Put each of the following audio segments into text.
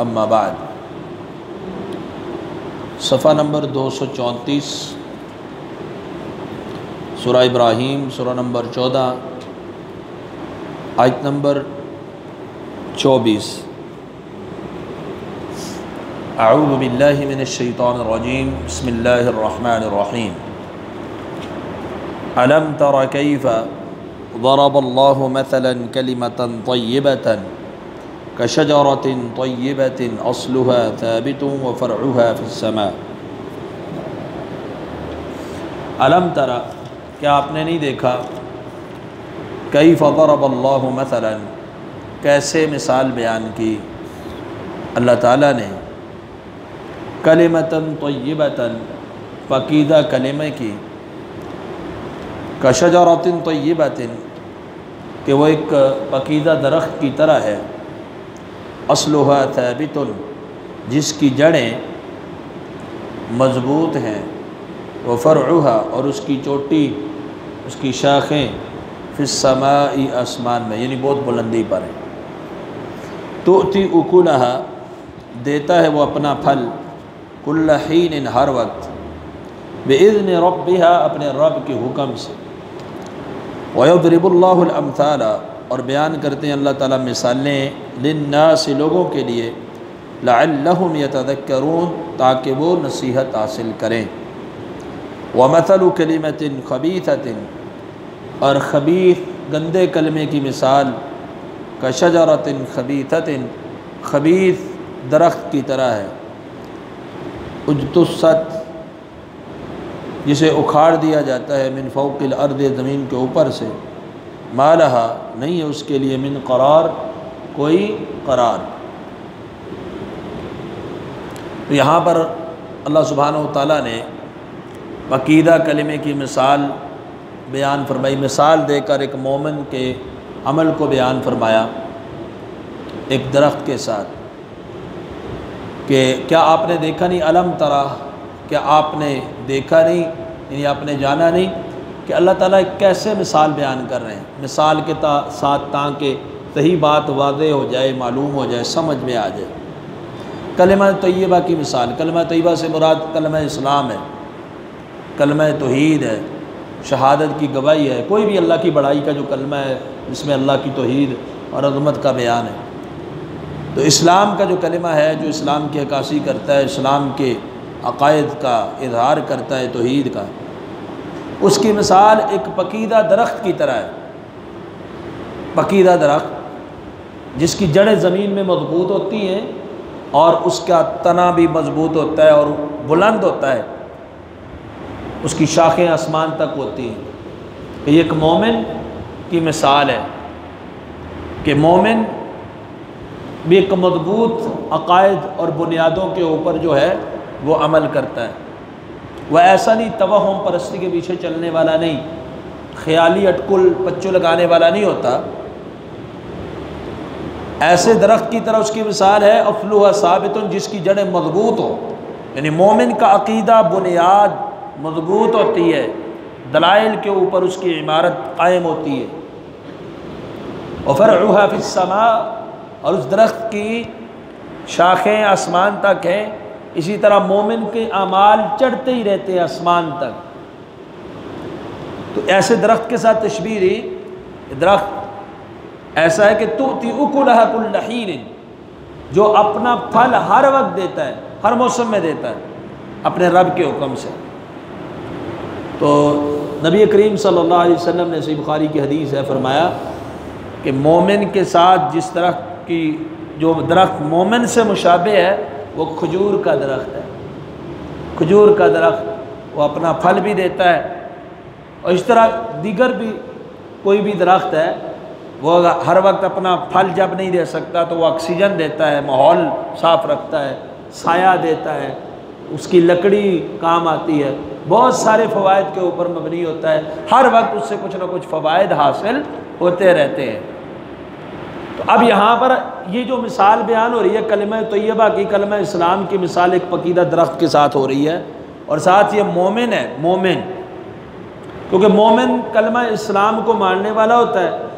اما بعد صفحہ نمبر 234 سورہ ابراہیم سورہ نمبر 14 آیت نمبر 24 اعوذ باللہ من الشیطان الرجیم بسم اللہ الرحمن الرحیم الم تر کیف ضرب اللہ مثلا کلمة طیبة کشجرة طیبة اصلها ثابت وفرعها في السماء۔ الم تر، کیا آپ نے نہیں دیکھا، کیف ضرب اللہ مثلا، کیسے مثال بیان کی اللہ تعالیٰ نے، کلمۃ طیبۃ، پاکیزہ کلمہ کی، کشجرۃ طیبۃ، کہ وہ ایک پاکیزہ درخت کی طرح ہے، اصلها ثابت، جس کی جڑیں مضبوط ہیں، وفرعها، اور اس کی چوٹی، اس کی شاخیں، فی السماء، آسمان میں، یعنی بہت بلندی پر ہے، تؤتی اکلها، دیتا ہے وہ اپنا پھل، کل حین، ہر وقت، باذن ربها، اپنے رب کے حکم سے، ویضرب اللہ الامثال، اور بیان کرتے ہیں اللہ تعالیٰ مثالیں، للناس، لوگوں کے لیے، لعلہم یتذکرون، تاکہ وہ نصیحت حاصل کریں، ومثل کلمۃ خبیثۃ، اور خبیث گندے کلمے کی مثال، کشجرۃ خبیثۃ، خبیث درخت کی طرح ہے، اجتثت، جسے اکھاڑ دیا جاتا ہے، من فوق الارض، زمین کے اوپر سے، ما لہا، نہیں ہے اس کے لیے، من قرار، کوئی قرار۔ تو یہاں پر اللہ سبحانہ وتعالیٰ نے پاکیزہ کلمے کی مثال بیان فرمائی، مثال دے کر ایک مومن کے عمل کو بیان فرمایا ایک درخت کے ساتھ، کہ کیا آپ نے دیکھا نہیں، الم ترا، کیا آپ نے دیکھا نہیں، یعنی آپ نے جانا نہیں کہ اللہ تعالیٰ ایک کیسے مثال بیان کر رہے ہیں، مثال کے ساتھ، تاکہ صحیح بات واضح ہو جائے، معلوم ہو جائے، سمجھ میں آ جائے۔ کلمہ طیبہ کی مثال، کلمہ طیبہ سے مراد کلمہ اسلام ہے، کلمہ توحید ہے، شہادت کی گواہی ہے، کوئی بھی اللہ کی بڑائی کا جو کلمہ ہے، جس میں اللہ کی توحید اور عظمت کا بیان ہے۔ تو اسلام کا جو کلمہ ہے، جو اسلام کی عکاسی کرتا ہے، اسلام کے عقائد کا اظہار کرتا ہے، توحید کا، اس کی مثال ایک پاکیزہ درخت کی طرح ہے، پاکیزہ درخت جس کی جڑیں زمین میں مضبوط ہوتی ہیں، اور اس کا تنا بھی مضبوط ہوتا ہے اور بلند ہوتا ہے، اس کی شاخیں آسمان تک ہوتی ہیں۔ یہ ایک مومن کی مثال ہے کہ مومن بھی ایک مضبوط عقائد اور بنیادوں کے اوپر جو ہے وہ عمل کرتا ہے، وہ ایسا نہیں توہم پرستی کے پیچھے چلنے والا نہیں، خیالی اٹکل پچو لگانے والا نہیں ہوتا۔ ایسے درخت کی طرح اس کی مثال ہے، اصلها ثابت، جس کی جڑیں مضبوط ہو، یعنی مومن کا عقیدہ بنیاد مضبوط ہوتی ہے، دلائل کے اوپر اس کی عمارت قائم ہوتی ہے، وفرعها فی السماء، اور اس درخت کی شاخیں آسمان تک ہیں۔ اسی طرح مومن کے اعمال چڑھتے ہی رہتے ہیں آسمان تک۔ تو ایسے درخت کے ساتھ تشبیہ دی، درخت ایسا ہے کہ تؤتی اکلها کل حین، جو اپنا پھل ہر وقت دیتا ہے، ہر موسم میں دیتا ہے، اپنے رب کے حکم سے۔ تو نبی کریم صلی اللہ علیہ وسلم نے صحیح بخاری کی حدیث ہے، فرمایا کہ مومن کے ساتھ جس طرح کی جو درخت مومن سے مشابہ ہے، وہ کھجور کا درخت ہے، کھجور کا درخت، وہ اپنا پھل بھی دیتا ہے، اور اس طرح دیگر بھی کوئی بھی درخت ہے، وہ ہر وقت اپنا پھل جب نہیں دے سکتا تو وہ آکسیجن دیتا ہے، ماحول صاف رکھتا ہے، سایہ دیتا ہے، اس کی لکڑی کام آتی ہے، بہت سارے فوائد کے اوپر مبنی ہوتا ہے، ہر وقت اس سے کچھ نہ کچھ فوائد حاصل ہوتے رہتے ہیں۔ تو اب یہاں پر یہ جو مثال بیان ہو رہی ہے کلمہ طیبہ کی، کلمہ اسلام کی مثال ایک پاکیزہ درخت کے ساتھ ہو رہی ہے، اور ساتھ یہ مومن ہے، مومن، کیونکہ مومن کلمہ اسلام کو ماننے والا ہوتا ہے،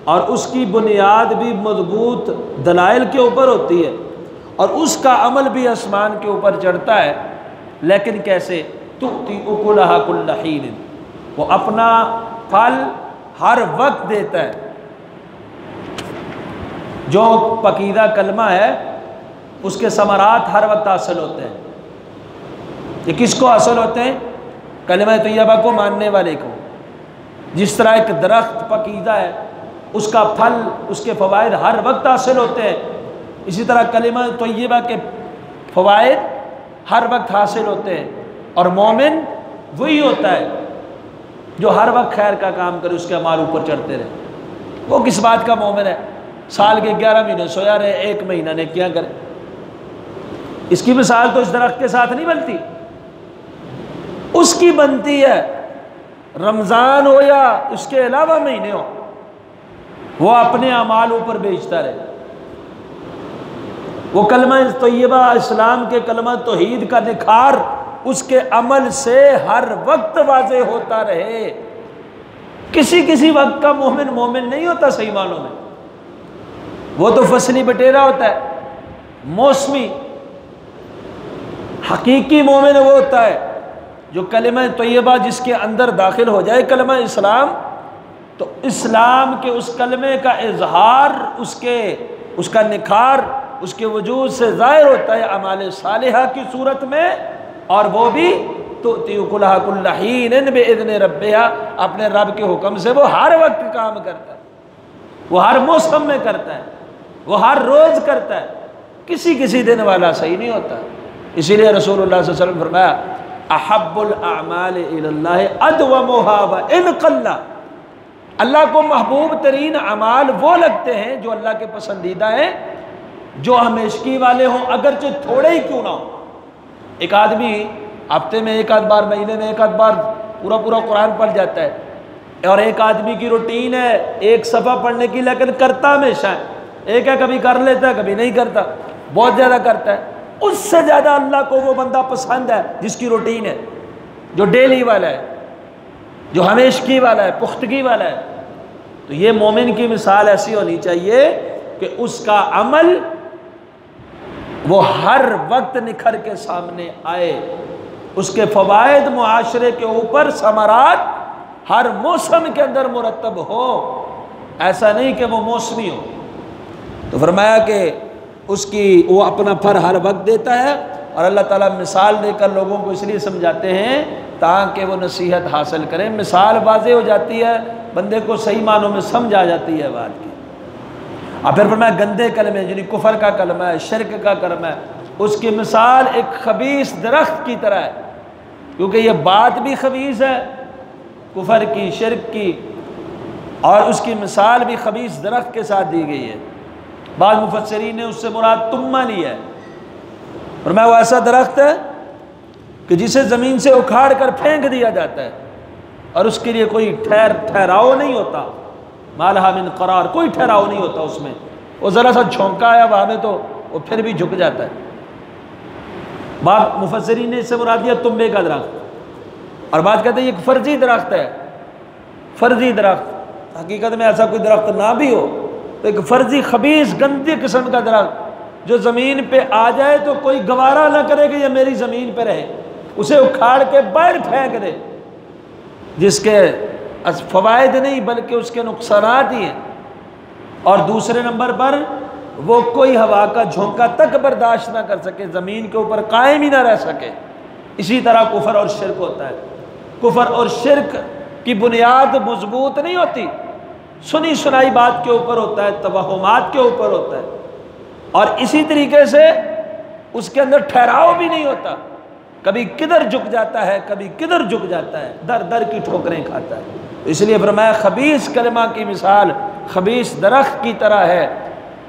اور اس کی بنیاد بھی مضبوط دلائل کے اوپر ہوتی ہے، اور اس کا عمل بھی آسمان کے اوپر چڑھتا ہے، لیکن کیسے؟ تؤتی اکلھا کل حین، وہ اپنا پھل ہر وقت دیتا ہے۔ جو پکیدہ کلمہ ہے اس کے ثمرات ہر وقت حاصل ہوتے ہیں۔ یہ کس کو حاصل ہوتے ہیں؟ کلمہ طیبہ کو ماننے والے کو۔ جس طرح ایک درخت پکیدہ ہے، اس کا پھل، اس کے فوائد ہر وقت حاصل ہوتے ہیں، اسی طرح کلمہ طیبہ کے فوائد ہر وقت حاصل ہوتے ہیں۔ اور مومن وہی ہوتا ہے جو ہر وقت خیر کا کام کرے، اس کے اعمال اوپر چڑھتے رہے۔ وہ کس بات کا مومن ہے؟ سال کے 11 مہینے سویا رہے، ایک مہینہ نے کیا کرے؟ اس کی مثال تو اس درخت کے ساتھ نہیں بنتی، اس کی بنتی ہے رمضان ہو یا اس کے علاوہ مہینے ہو، وہ اپنے اعمال اوپر بیچتا رہے۔ وہ کلمہ طیبہ، اسلام کے کلمہ توحید کا نکھار اس کے عمل سے ہر وقت واضح ہوتا رہے۔ کسی وقت کا مومن مومن نہیں ہوتا صحیح معنوں میں، وہ تو فصلی بٹیرا ہوتا ہے، موسمی۔ حقیقی مومن وہ ہوتا ہے جو کلمہ طیبہ جس کے اندر داخل ہو جائے کلمہ اسلام، تو اسلام کے اس کلمے کا اظہار، اس کا نکھار اس کے وجود سے ظاہر ہوتا ہے اعمال صالحہ کی صورت میں، اور وہ بھی تؤتی اکلھا کل حین باذن ربھا، اپنے رب کے حکم سے وہ ہر وقت کام کرتا ہے، وہ ہر موسم میں کرتا ہے، وہ ہر روز کرتا ہے، کسی دن والا صحیح نہیں ہوتا۔ اسی لیے رسول اللہ صلی اللہ علیہ وسلم فرمایا احب الاعمال الی اللہ ادومھا وان قل، اللہ کو محبوب ترین اعمال وہ لگتے ہیں جو اللہ کے پسندیدہ ہیں، جو ہمیشگی والے ہوں، اگرچہ تھوڑے ہی کیوں نہ ہوں۔ ایک آدمی ہفتے میں ایک آدھ بار، مہینے میں ایک آدھ بار پورا قرآن پڑھ جاتا ہے، اور ایک آدمی کی روٹین ہے ایک صفحہ پڑھنے کی، لیکن کرتا ہمیشہ ہے، ایک ہے کبھی کر لیتا ہے کبھی نہیں کرتا، بہت زیادہ کرتا ہے۔ اس سے زیادہ اللہ کو وہ بندہ پسند ہے جس کی روٹین ہے، جو ڈیلی والا ہے، جو ہمیشگی والا ہے، پختگی والا ہے۔ تو یہ مومن کی مثال ایسی ہونی چاہیے کہ اس کا عمل وہ ہر وقت نکھر کے سامنے آئے، اس کے فوائد معاشرے کے اوپر، ثمرات ہر موسم کے اندر مرتب ہو، ایسا نہیں کہ وہ موسمی ہو۔ تو فرمایا کہ وہ اپنا پھل ہر وقت دیتا ہے، اور اللہ تعالیٰ مثال دے کر لوگوں کو اس لیے سمجھاتے ہیں تاکہ وہ نصیحت حاصل کریں، مثال واضح ہو جاتی ہے، بندے کو صحیح معنوں میں سمجھ آ جاتی ہے بات کی۔ اور پھر فرمایا گندے کلمے، یعنی کفر کا کلمہ ہے، شرک کا کلمہ ہے، اس کی مثال ایک خبیث درخت کی طرح ہے، کیونکہ یہ بات بھی خبیث ہے کفر کی، شرک کی، اور اس کی مثال بھی خبیث درخت کے ساتھ دی گئی ہے۔ بعض مفسرین نے اس سے مراد تمہ لی ہے، فرمایا وہ ایسا درخت ہے کہ جسے زمین سے اکھاڑ کر پھینک دیا جاتا ہے، اور اس کے لیے کوئی ٹھہراؤ نہیں ہوتا، مالہا من قرار، کوئی ٹھہراؤ نہیں ہوتا اس میں، وہ ذرا سا جھونکا آیا وہاں میں تو وہ پھر بھی جھک جاتا ہے۔ بعض مفسرین نے اس سے مراد دیا تنبے کا درخت، اور بات کہتے ہیں یہ ایک فرضی درخت ہے، فرضی درخت، حقیقت میں ایسا کوئی درخت نہ بھی ہو تو ایک فرضی خبیث گندی قسم کا درخت جو زمین پہ آ جائے تو کوئی گوارا نہ کرے کہ یہ میری زمین پہ رہے، اسے اکھاڑ کے باہر پھینک دے، جس کے فوائد نہیں بلکہ اس کے نقصانات ہی ہیں۔ اور دوسرے نمبر پر وہ کوئی ہوا کا جھونکا تک برداشت نہ کر سکے، زمین کے اوپر قائم ہی نہ رہ سکے۔ اسی طرح کفر اور شرک ہوتا ہے، کفر اور شرک کی بنیاد مضبوط نہیں ہوتی، سنی سنائی بات کے اوپر ہوتا ہے، توہمات کے اوپر ہوتا ہے، اور اسی طریقے سے اس کے اندر ٹھہراؤ بھی نہیں ہوتا، کبھی کدھر جھک جاتا ہے کبھی کدھر جھک جاتا ہے، در در کی ٹھوکریں کھاتا ہے۔ اس لیے فرمایا خبیث کلمہ کی مثال خبیث درخت کی طرح ہے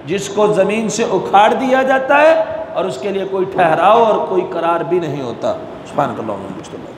جس کو زمین سے اکھاڑ دیا جاتا ہے اور اس کے لیے کوئی ٹھہراؤ اور کوئی قرار بھی نہیں ہوتا۔ سبحانک اللہم و بحمدک۔